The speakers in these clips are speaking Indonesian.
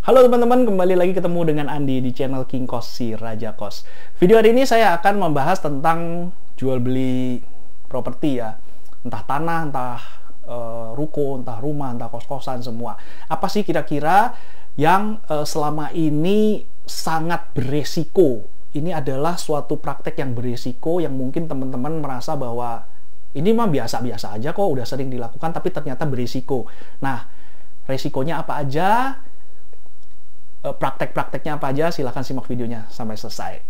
Halo teman-teman, kembali lagi ketemu dengan Andi di channel King Kos si Raja Kos. Video hari ini saya akan membahas tentang jual beli properti ya. Entah tanah, entah ruko, entah rumah, entah kos-kosan semua. Apa sih kira-kira yang selama ini sangat beresiko? Ini adalah suatu praktek yang beresiko yang mungkin teman-teman merasa bahwa ini mah biasa-biasa aja kok, udah sering dilakukan, tapi ternyata beresiko. Nah, resikonya apa aja? Praktek-prakteknya apa aja, silahkan simak videonya sampai selesai.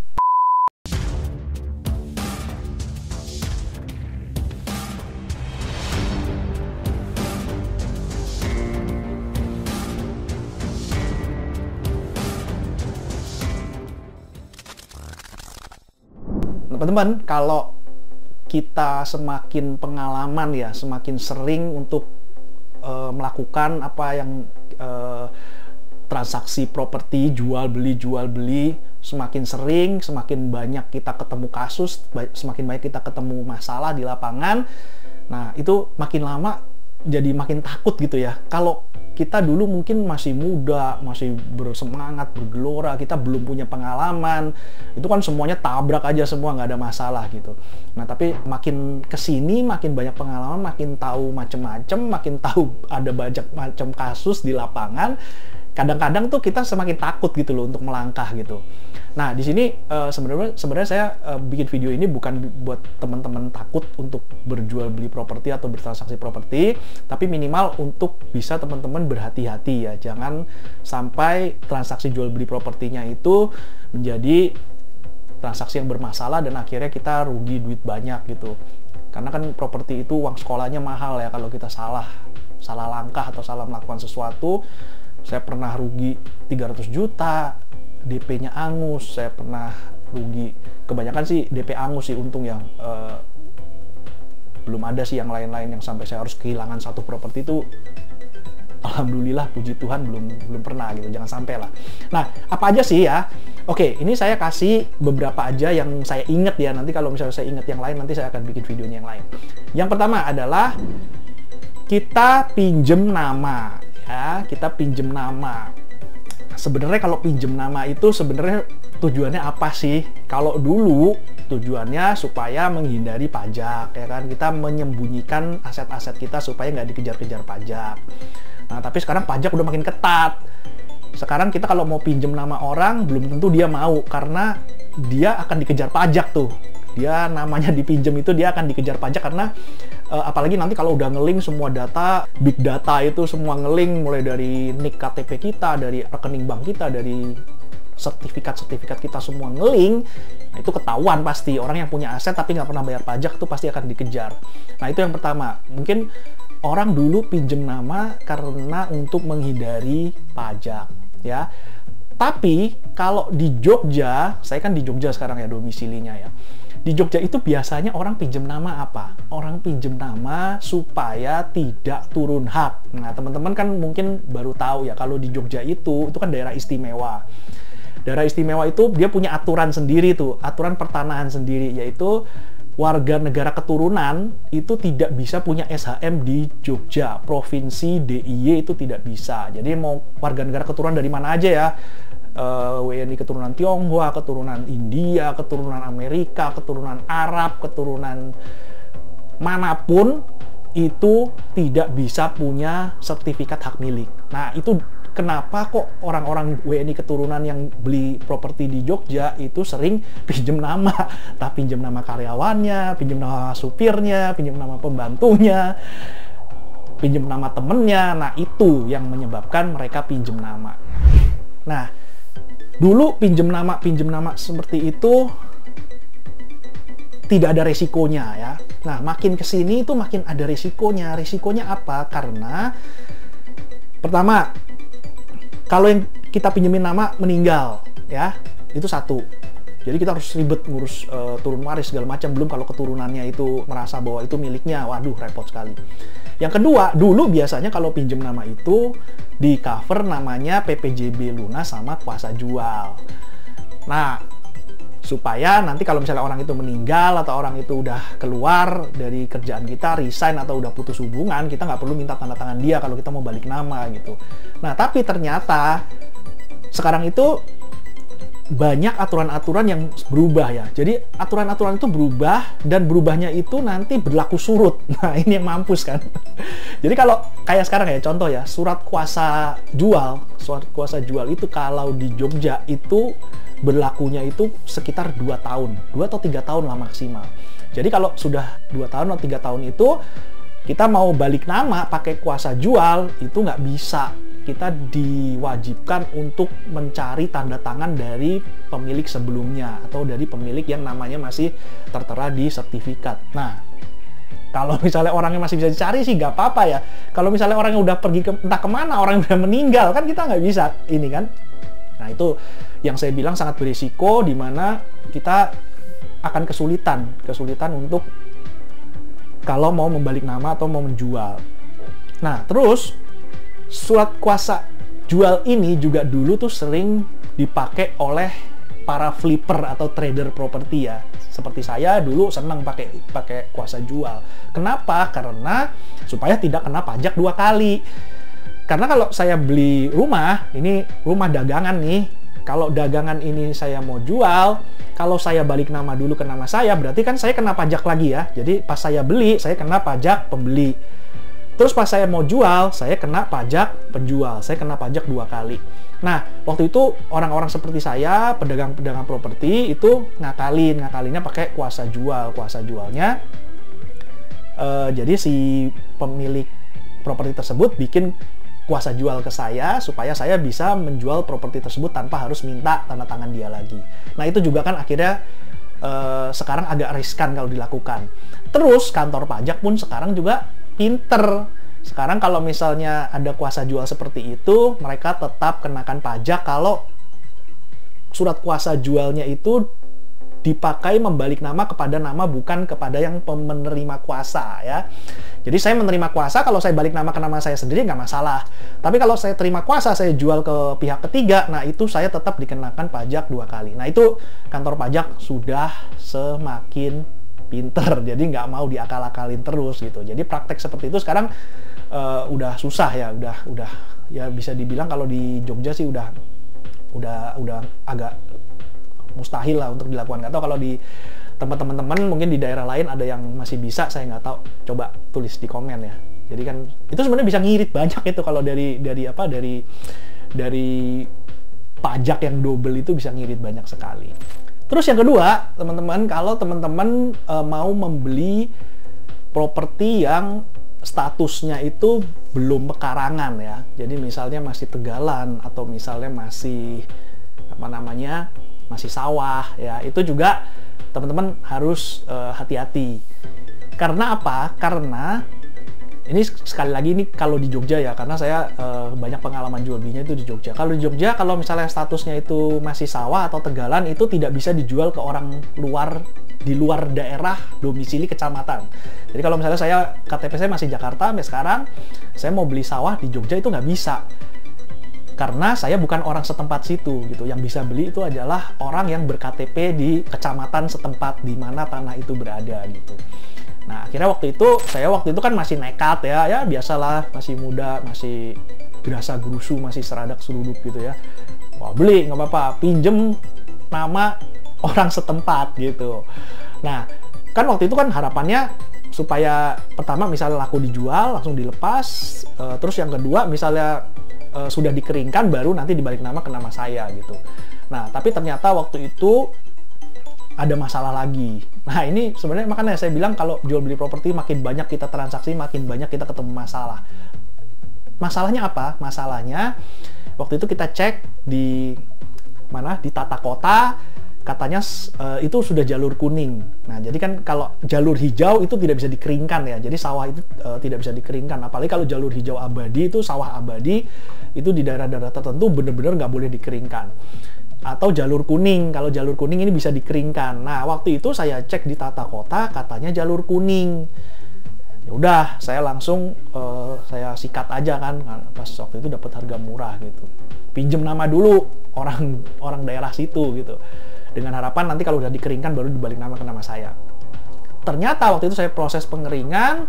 Teman-teman, kalau kita semakin pengalaman ya, semakin sering untuk melakukan apa yang transaksi properti, jual beli, semakin sering, semakin banyak kita ketemu kasus, semakin banyak kita ketemu masalah di lapangan. Nah, itu makin lama jadi makin takut gitu ya. Kalau kita dulu mungkin masih muda, masih bersemangat, bergelora, kita belum punya pengalaman, itu kan semuanya tabrak aja semua, nggak ada masalah gitu. Nah, tapi makin kesini, makin banyak pengalaman, makin tahu macem-macem, makin tahu ada banyak macam kasus di lapangan, kadang-kadang tuh kita semakin takut gitu loh untuk melangkah gitu. Nah, di sini sebenarnya saya bikin video ini bukan buat teman-teman takut untuk berjual beli properti atau bertransaksi properti, tapi minimal untuk bisa teman-teman berhati-hati ya. Jangan sampai transaksi jual beli propertinya itu menjadi transaksi yang bermasalah dan akhirnya kita rugi duit banyak gitu. Karena kan properti itu uang sekolahnya mahal ya kalau kita salah langkah atau salah melakukan sesuatu. Saya pernah rugi 300 juta, DP-nya angus, saya pernah rugi, kebanyakan sih DP angus sih untung ya, belum ada sih yang lain-lain yang sampai saya harus kehilangan satu properti itu, alhamdulillah puji Tuhan belum pernah gitu, jangan sampai lah. Nah, apa aja sih ya? Oke, ini saya kasih beberapa aja yang saya ingat ya, nanti kalau misalnya saya ingat yang lain, nanti saya akan bikin videonya yang lain. Yang pertama adalah kita pinjem nama. Ya, kita pinjem nama. Sebenarnya kalau pinjem nama itu sebenarnya tujuannya apa sih? Kalau dulu tujuannya supaya menghindari pajak, ya kan? Kita menyembunyikan aset-aset kita supaya nggak dikejar-kejar pajak. Nah, tapi sekarang pajak udah makin ketat. Sekarang kita kalau mau pinjem nama orang, belum tentu dia mau, karena dia akan dikejar pajak tuh. Dia namanya dipinjem itu dia akan dikejar pajak karena apalagi nanti kalau udah nge-link semua data, big data itu semua nge-link mulai dari NIK KTP kita, dari rekening bank kita, dari sertifikat kita semua nge-link. Nah, itu ketahuan pasti orang yang punya aset tapi nggak pernah bayar pajak tuh pasti akan dikejar. Nah, itu yang pertama. Mungkin orang dulu pinjem nama karena untuk menghindari pajak ya. Tapi kalau di Jogja, saya kan di Jogja sekarang ya domisilinya ya. Di Jogja itu biasanya orang pinjem nama apa? Orang pinjem nama supaya tidak turun hak. Nah, teman-teman kan mungkin baru tahu ya, kalau di Jogja itu kan daerah istimewa. Daerah istimewa itu dia punya aturan sendiri tuh, aturan pertanahan sendiri, yaitu warga negara keturunan itu tidak bisa punya SHM di Jogja. Provinsi DIY itu tidak bisa. Jadi mau warga negara keturunan dari mana aja ya, WNI keturunan Tionghoa, keturunan India, keturunan Amerika, keturunan Arab, keturunan manapun itu tidak bisa punya sertifikat hak milik. Nah, itu kenapa kok orang-orang WNI keturunan yang beli properti di Jogja itu sering pinjem nama, tak pinjem nama karyawannya, pinjem nama supirnya, pinjem nama pembantunya, pinjem nama temennya. Nah, itu yang menyebabkan mereka pinjem nama. Nah, dulu pinjem nama seperti itu tidak ada resikonya ya. Nah, makin kesini itu makin ada resikonya. Resikonya apa? Karena pertama, kalau yang kita pinjemin nama meninggal ya, itu satu. Jadi kita harus ribet ngurus turun waris segala macam. Belum kalau keturunannya itu merasa bahwa itu miliknya, waduh repot sekali. Yang kedua, dulu biasanya kalau pinjem nama itu di cover namanya PPJB lunas sama kuasa jual. Nah, supaya nanti kalau misalnya orang itu meninggal atau orang itu udah keluar dari kerjaan kita, resign atau udah putus hubungan, kita nggak perlu minta tanda tangan dia kalau kita mau balik nama gitu. Nah, tapi ternyata sekarang itu banyak aturan-aturan yang berubah ya. Jadi aturan-aturan itu berubah, dan berubahnya itu nanti berlaku surut. Nah, ini yang mampus kan. Jadi kalau kayak sekarang ya, contoh ya, surat kuasa jual itu kalau di Jogja itu berlakunya itu sekitar 2 tahun. 2 atau 3 tahun lah maksimal. Jadi kalau sudah 2 tahun atau 3 tahun itu, kita mau balik nama pakai kuasa jual, itu nggak bisa. Kita diwajibkan untuk mencari tanda tangan dari pemilik sebelumnya atau dari pemilik yang namanya masih tertera di sertifikat. Nah, kalau misalnya orangnya masih bisa dicari sih nggak apa-apa ya. Kalau misalnya orangnya udah pergi entah kemana, orang yang udah meninggal, kan kita nggak bisa ini kan. Nah, itu yang saya bilang sangat berisiko, di mana kita akan kesulitan untuk kalau mau membalik nama atau mau menjual. Nah, terus surat kuasa jual ini juga dulu tuh sering dipakai oleh para flipper atau trader properti ya. Seperti saya dulu senang pakai kuasa jual. Kenapa? Karena supaya tidak kena pajak 2 kali. Karena kalau saya beli rumah, ini rumah dagangan nih. Kalau dagangan ini saya mau jual, kalau saya balik nama dulu ke nama saya, berarti kan saya kena pajak lagi ya. Jadi pas saya beli, saya kena pajak pembeli. Terus pas saya mau jual, saya kena pajak penjual. Saya kena pajak 2 kali. Nah, waktu itu orang-orang seperti saya, pedagang-pedagang properti itu ngakalinnya pakai kuasa jual. Kuasa jualnya, jadi si pemilik properti tersebut bikin kuasa jual ke saya supaya saya bisa menjual properti tersebut tanpa harus minta tanda tangan dia lagi. Nah, itu juga kan akhirnya sekarang agak riskan kalau dilakukan. Terus kantor pajak pun sekarang juga pinter. Sekarang kalau misalnya ada kuasa jual seperti itu, mereka tetap kenakan pajak kalau surat kuasa jualnya itu dipakai membalik nama kepada nama bukan kepada yang menerima kuasa ya. Jadi saya menerima kuasa, kalau saya balik nama ke nama saya sendiri nggak masalah. Tapi kalau saya terima kuasa, saya jual ke pihak ketiga, nah itu saya tetap dikenakan pajak 2 kali. Nah itu kantor pajak sudah semakin pinter, jadi nggak mau diakal-akalin terus gitu. Jadi praktek seperti itu sekarang udah susah ya, udah ya bisa dibilang kalau di Jogja sih udah agak mustahil lah untuk dilakukan. Nggak tahu kalau di tempat teman-teman mungkin di daerah lain ada yang masih bisa, saya nggak tahu. Coba tulis di komen ya. Jadi kan itu sebenarnya bisa ngirit banyak itu kalau dari pajak yang double itu bisa ngirit banyak sekali. Terus yang kedua, teman-teman, kalau teman-teman mau membeli properti yang statusnya itu belum pekarangan ya. Jadi misalnya masih tegalan atau misalnya masih masih sawah ya. Itu juga teman-teman harus hati-hati. Karena apa? Karena ini sekali lagi ini kalau di Jogja ya, karena saya banyak pengalaman jual belinya itu di Jogja. Kalau di Jogja, kalau misalnya statusnya itu masih sawah atau tegalan, itu tidak bisa dijual ke orang luar, di luar daerah domisili kecamatan. Jadi kalau misalnya saya, KTP saya masih Jakarta sampai sekarang, saya mau beli sawah di Jogja itu nggak bisa. Karena saya bukan orang setempat situ gitu. Yang bisa beli itu adalah orang yang ber-KTP di kecamatan setempat di mana tanah itu berada gitu. Nah, akhirnya waktu itu kan masih nekat ya biasalah, masih muda, masih gerasa gerusu, masih seradak seruduk gitu ya. Wah, beli nggak apa-apa, pinjem nama orang setempat gitu. Nah, kan waktu itu kan harapannya supaya pertama misalnya laku dijual langsung dilepas, terus yang kedua misalnya sudah dikeringkan baru nanti dibalik nama ke nama saya gitu. Nah, tapi ternyata waktu itu ada masalah lagi. Nah, ini sebenarnya makanya saya bilang kalau jual beli properti makin banyak kita transaksi, makin banyak kita ketemu masalah. Masalahnya apa? Masalahnya waktu itu kita cek di mana? Di tata kota, katanya itu sudah jalur kuning. Nah, jadi kan kalau jalur hijau itu tidak bisa dikeringkan ya. Jadi sawah itu tidak bisa dikeringkan. Apalagi kalau jalur hijau abadi itu sawah abadi itu di daerah-daerah tertentu benar-benar nggak boleh dikeringkan. Atau jalur kuning, kalau jalur kuning ini bisa dikeringkan. Nah, waktu itu saya cek di tata kota, katanya jalur kuning. Ya udah, saya langsung saya sikat aja kan, pas waktu itu dapat harga murah gitu. Pinjem nama dulu orang daerah situ gitu. Dengan harapan nanti kalau udah dikeringkan baru dibalik nama ke nama saya. Ternyata waktu itu saya proses pengeringan,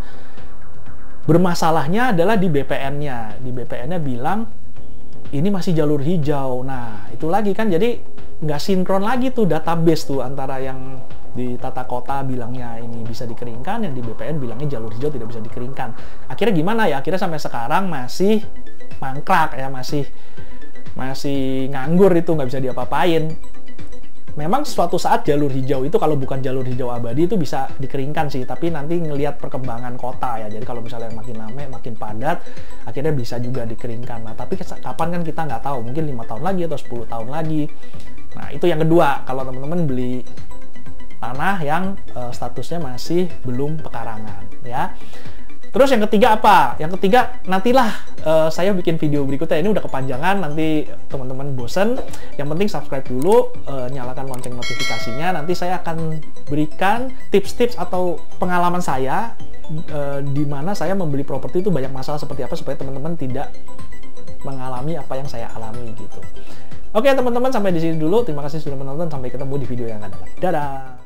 bermasalahnya adalah di BPN-nya. Di BPN-nya bilang ini masih jalur hijau. Nah, itu lagi kan, jadi nggak sinkron lagi tuh database tuh antara yang di tata kota bilangnya ini bisa dikeringkan, yang di BPN bilangnya jalur hijau tidak bisa dikeringkan. Akhirnya gimana ya? Akhirnya sampai sekarang masih mangkrak ya, masih nganggur itu, nggak bisa diapa-apain. Memang suatu saat jalur hijau itu, kalau bukan jalur hijau abadi, itu bisa dikeringkan sih, tapi nanti ngelihat perkembangan kota ya. Jadi kalau misalnya makin lama, makin padat, akhirnya bisa juga dikeringkan. Nah, tapi kapan kan kita nggak tahu, mungkin 5 tahun lagi atau 10 tahun lagi. Nah, itu yang kedua, kalau teman-teman beli tanah yang statusnya masih belum pekarangan ya. Terus yang ketiga apa? Yang ketiga, nantilah saya bikin video berikutnya. Ini udah kepanjangan, nanti teman-teman bosen. Yang penting subscribe dulu, nyalakan lonceng notifikasinya. Nanti saya akan berikan tips-tips atau pengalaman saya di mana saya membeli properti itu banyak masalah seperti apa, supaya teman-teman tidak mengalami apa yang saya alami gitu. Oke teman-teman, sampai di sini dulu. Terima kasih sudah menonton. Sampai ketemu di video yang akan datang. Dadah!